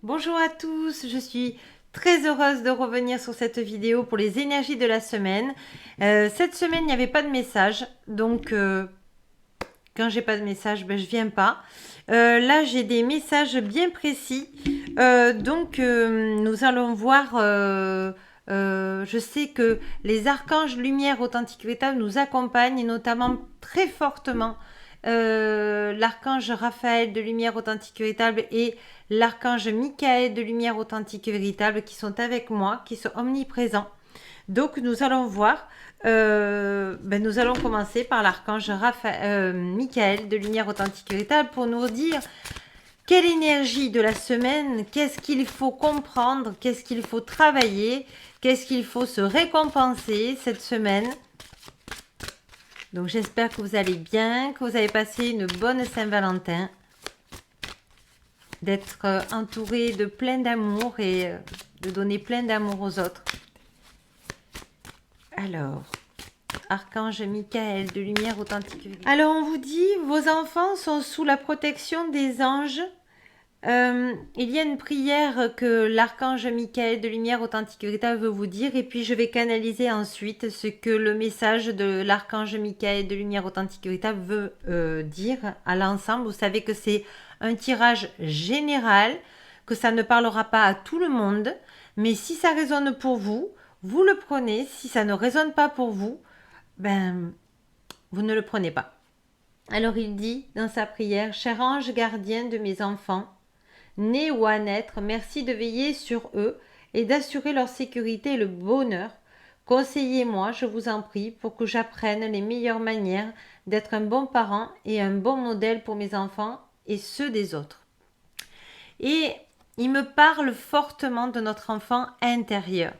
Bonjour à tous, je suis très heureuse de revenir sur cette vidéo pour les énergies de la semaine. Cette semaine, il n'y avait pas de message, donc quand j'ai pas de message, ben, je viens pas. Là, j'ai des messages bien précis, donc nous allons voir. Je sais que les archanges lumière authentique véritable nous accompagnent et notamment très fortement l'archange Raphaël de lumière authentique véritable et l'archange Michael de lumière authentique véritable qui sont avec moi, qui sont omniprésents. Donc nous allons voir, nous allons commencer par l'archange Michael de lumière authentique véritable pour nous dire quelle énergie de la semaine, qu'est-ce qu'il faut comprendre, qu'est-ce qu'il faut travailler, qu'est-ce qu'il faut se récompenser cette semaine. Donc j'espère que vous allez bien, que vous avez passé une bonne Saint-Valentin, d'être entouré de plein d'amour et de donner plein d'amour aux autres. Alors, Archange Michael de lumière authentique. Alors on vous dit, vos enfants sont sous la protection des anges. Il y a une prière que l'archange Michael de lumière authentique véritable veut vous dire et puis je vais canaliser ensuite ce que le message de l'archange Michael de lumière authentique véritable veut dire à l'ensemble. Vous savez que c'est un tirage général, que ça ne parlera pas à tout le monde, mais si ça résonne pour vous, vous le prenez. Si ça ne résonne pas pour vous, ben vous ne le prenez pas. Alors il dit dans sa prière, cher ange gardien de mes enfants, nés ou à naître, merci de veiller sur eux et d'assurer leur sécurité et le bonheur. Conseillez-moi, je vous en prie, pour que j'apprenne les meilleures manières d'être un bon parent et un bon modèle pour mes enfants et ceux des autres. Et il me parle fortement de notre enfant intérieur.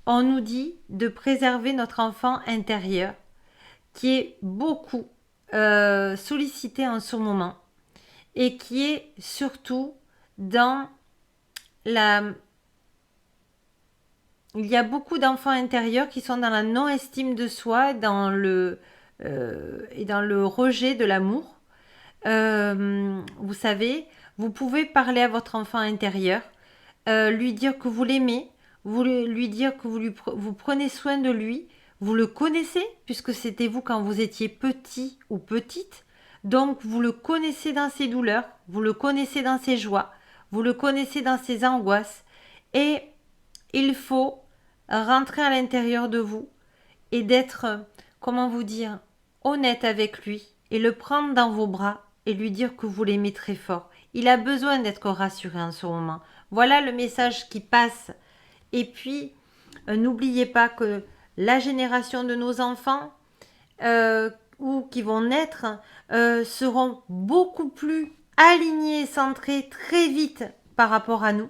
On nous dit de préserver notre enfant intérieur, qui est beaucoup sollicité en ce moment et qui est surtout dans la... Il y a beaucoup d'enfants intérieurs qui sont dans la non-estime de soi et dans le rejet de l'amour. Vous savez, vous pouvez parler à votre enfant intérieur, lui dire que vous l'aimez, vous lui dire que vous prenez soin de lui, vous le connaissez, puisque c'était vous quand vous étiez petit ou petite, donc vous le connaissez dans ses douleurs, vous le connaissez dans ses joies, vous le connaissez dans ses angoisses, et il faut rentrer à l'intérieur de vous et d'être, comment vous dire, honnête avec lui et le prendre dans vos bras et lui dire que vous l'aimez très fort. Il a besoin d'être rassuré en ce moment. Voilà le message qui passe. Et puis, n'oubliez pas que la génération de nos enfants ou qui vont naître seront beaucoup plus alignés, centrés très vite par rapport à nous.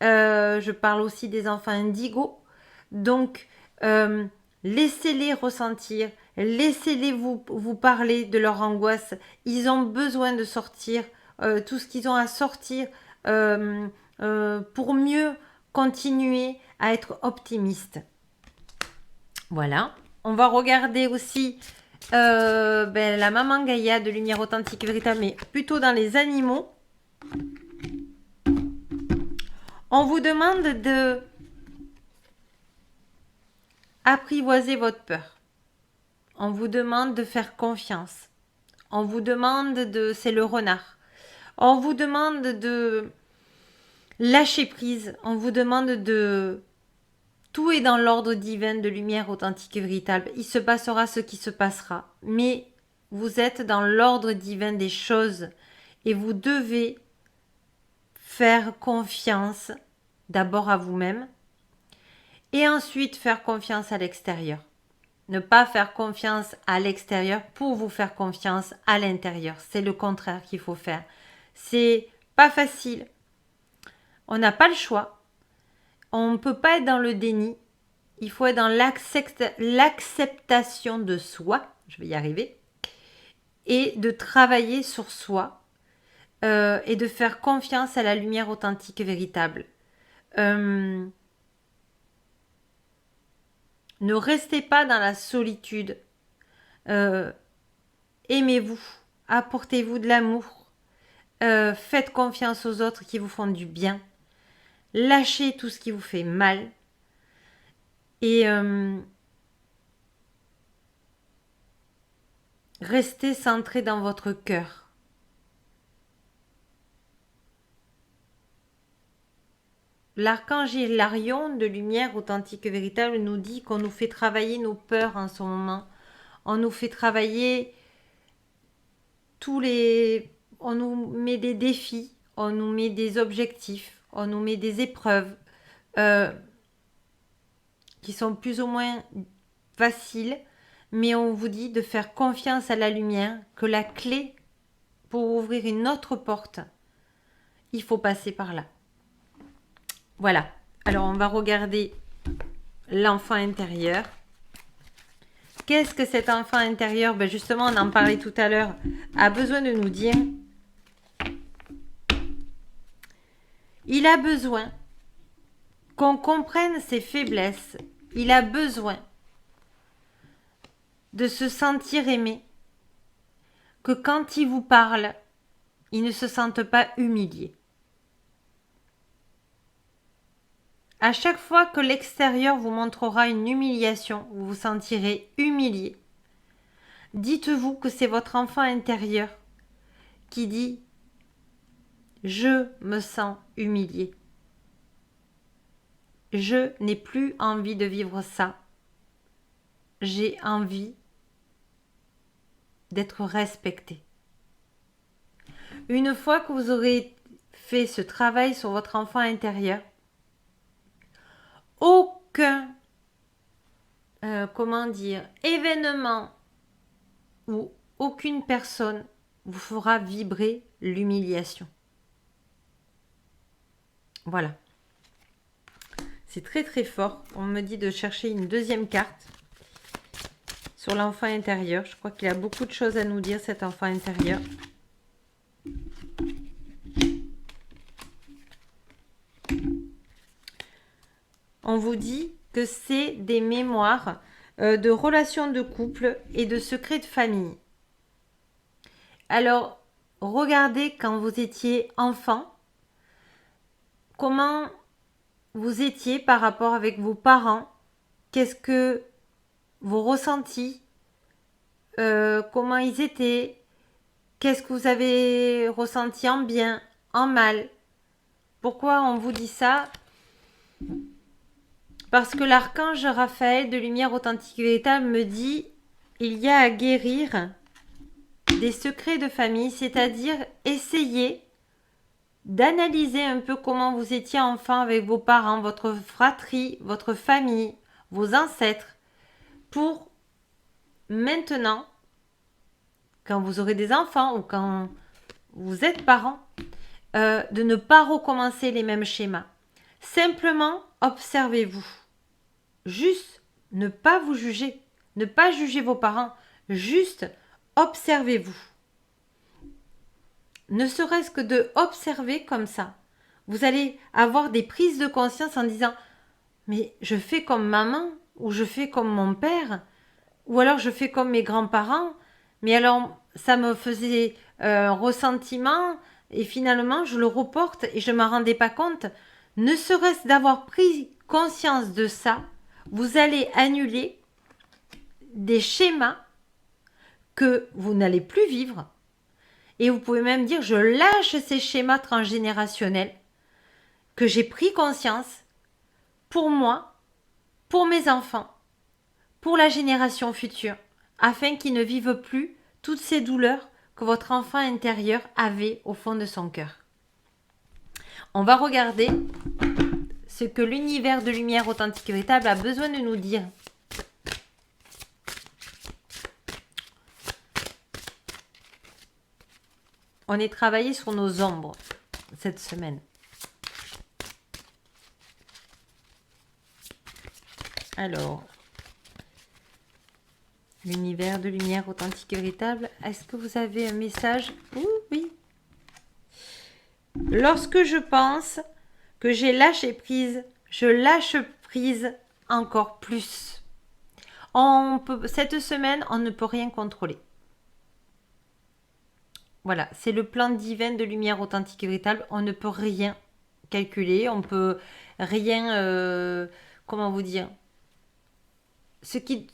Je parle aussi des enfants indigos. Donc, laissez-les ressentir, laissez-les vous parler de leur angoisse. Ils ont besoin de sortir tout ce qu'ils ont à sortir pour mieux continuer à être optimistes. Voilà. On va regarder aussi la maman Gaïa de lumière authentique véritable, mais plutôt dans les animaux. On vous demande de apprivoiser votre peur. On vous demande de faire confiance. On vous demande de... C'est le renard. On vous demande de lâcher prise. On vous demande de... Tout est dans l'ordre divin de lumière authentique et véritable. Il se passera ce qui se passera. Mais vous êtes dans l'ordre divin des choses. Et vous devez faire confiance d'abord à vous-même. Et ensuite faire confiance à l'extérieur. Ne pas faire confiance à l'extérieur pour vous faire confiance à l'intérieur. C'est le contraire qu'il faut faire. C'est pas facile. On n'a pas le choix. On ne peut pas être dans le déni. Il faut être dans l'acceptation de soi. Je vais y arriver. Et de travailler sur soi. Et de faire confiance à la lumière authentique et véritable. Ne restez pas dans la solitude. Aimez-vous. Apportez-vous de l'amour. Faites confiance aux autres qui vous font du bien. Lâchez tout ce qui vous fait mal. Et restez centré dans votre cœur. L'archange Hilarion de lumière authentique et véritable nous dit qu'on nous fait travailler nos peurs en ce moment. On nous fait travailler on nous met des défis, on nous met des objectifs, on nous met des épreuves qui sont plus ou moins faciles, mais on vous dit de faire confiance à la lumière, que la clé pour ouvrir une autre porte, il faut passer par là. Voilà. Alors, on va regarder l'enfant intérieur. Qu'est-ce que cet enfant intérieur, ben justement, on en parlait tout à l'heure, a besoin de nous dire? Il a besoin qu'on comprenne ses faiblesses. Il a besoin de se sentir aimé. Que quand il vous parle, il ne se sente pas humilié. À chaque fois que l'extérieur vous montrera une humiliation, vous vous sentirez humilié. Dites-vous que c'est votre enfant intérieur qui dit « Je me sens humilié. Je n'ai plus envie de vivre ça. J'ai envie d'être respecté. » Une fois que vous aurez fait ce travail sur votre enfant intérieur, aucun événement ou aucune personne vous fera vibrer l'humiliation. Voilà. C'est très très fort. On me dit de chercher une deuxième carte sur l'enfant intérieur. Je crois qu'il a beaucoup de choses à nous dire, cet enfant intérieur. On vous dit que c'est des mémoires de relations de couple et de secrets de famille. Alors, regardez quand vous étiez enfant, comment vous étiez par rapport avec vos parents, qu'est-ce que vos ressentis, comment ils étaient, qu'est-ce que vous avez ressenti en bien, en mal. Pourquoi on vous dit ça ? Parce que l'archange Raphaël de lumière authentique et véritable me dit il y a à guérir des secrets de famille, c'est-à-dire essayer d'analyser un peu comment vous étiez enfant avec vos parents, votre fratrie, votre famille, vos ancêtres, pour maintenant, quand vous aurez des enfants ou quand vous êtes parents, de ne pas recommencer les mêmes schémas. Simplement, observez-vous. Juste ne pas vous juger, ne pas juger vos parents, juste observez-vous. Ne serait-ce que de observer comme ça, vous allez avoir des prises de conscience en disant « mais je fais comme maman ou je fais comme mon père ou alors je fais comme mes grands-parents, mais alors ça me faisait ressentiment et finalement je le reporte et je ne m'en rendais pas compte. » Ne serait-ce d'avoir pris conscience de ça, vous allez annuler des schémas que vous n'allez plus vivre. Et vous pouvez même dire, je lâche ces schémas transgénérationnels que j'ai pris conscience pour moi, pour mes enfants, pour la génération future, afin qu'ils ne vivent plus toutes ces douleurs que votre enfant intérieur avait au fond de son cœur. On va regarder ce que l'univers de lumière authentique et véritable a besoin de nous dire. On est travaillé sur nos ombres cette semaine. Alors, l'univers de lumière authentique et véritable, est-ce que vous avez un message? Oui. Lorsque je pense que j'ai lâché prise, je lâche prise encore plus. Cette semaine, on ne peut rien contrôler. Voilà, c'est le plan divin de lumière authentique et véritable. On ne peut rien calculer, on peut rien, comment vous dire, ce qui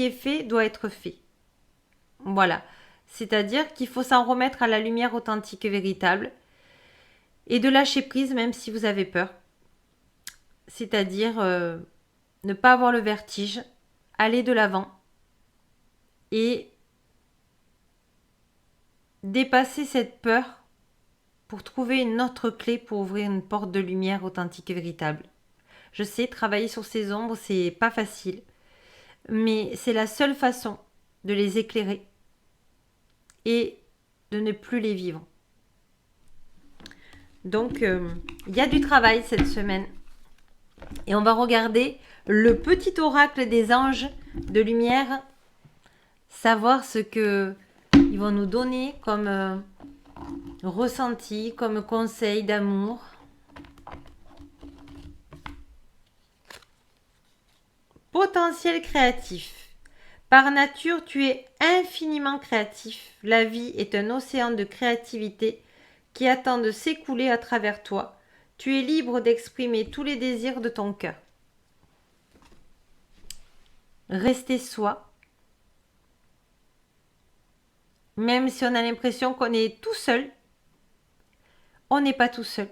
est fait doit être fait. Voilà, c'est-à-dire qu'il faut s'en remettre à la lumière authentique et véritable et de lâcher prise même si vous avez peur. C'est-à-dire ne pas avoir le vertige, aller de l'avant et dépasser cette peur pour trouver une autre clé pour ouvrir une porte de lumière authentique et véritable. Je sais, travailler sur ces ombres, c'est pas facile, mais c'est la seule façon de les éclairer et de ne plus les vivre. Donc, il y a du travail cette semaine. Et on va regarder le petit oracle des anges de lumière, savoir ce que ils vont nous donner comme ressenti, comme conseil d'amour. Potentiel créatif. Par nature, tu es infiniment créatif. La vie est un océan de créativité qui attend de s'écouler à travers toi. Tu es libre d'exprimer tous les désirs de ton cœur. Rester soi. Même si on a l'impression qu'on est tout seul, on n'est pas tout seul.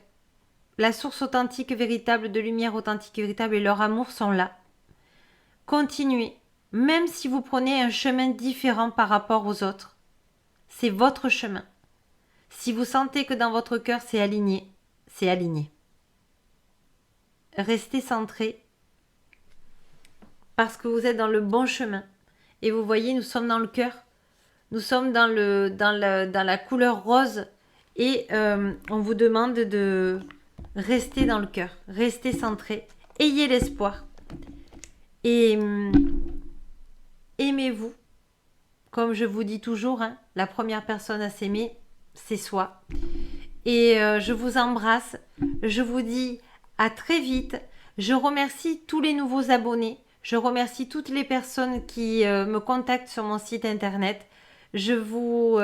La source authentique véritable de lumière authentique véritable et leur amour sont là. Continuez, même si vous prenez un chemin différent par rapport aux autres. C'est votre chemin. Si vous sentez que dans votre cœur c'est aligné, c'est aligné. Restez centré parce que vous êtes dans le bon chemin. Et vous voyez, nous sommes dans le cœur. Nous sommes dans la couleur rose et on vous demande de rester dans le cœur, rester centré, ayez l'espoir et aimez-vous. Comme je vous dis toujours, hein, la première personne à s'aimer, c'est soi. Et je vous embrasse, je vous dis à très vite. Je remercie tous les nouveaux abonnés, je remercie toutes les personnes qui me contactent sur mon site internet. Je vous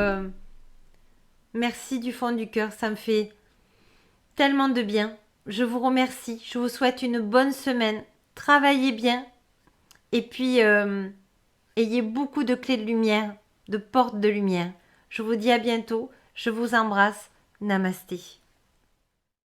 merci du fond du cœur, ça me fait tellement de bien. Je vous remercie, je vous souhaite une bonne semaine. Travaillez bien et puis ayez beaucoup de clés de lumière, de portes de lumière. Je vous dis à bientôt, je vous embrasse. Namasté.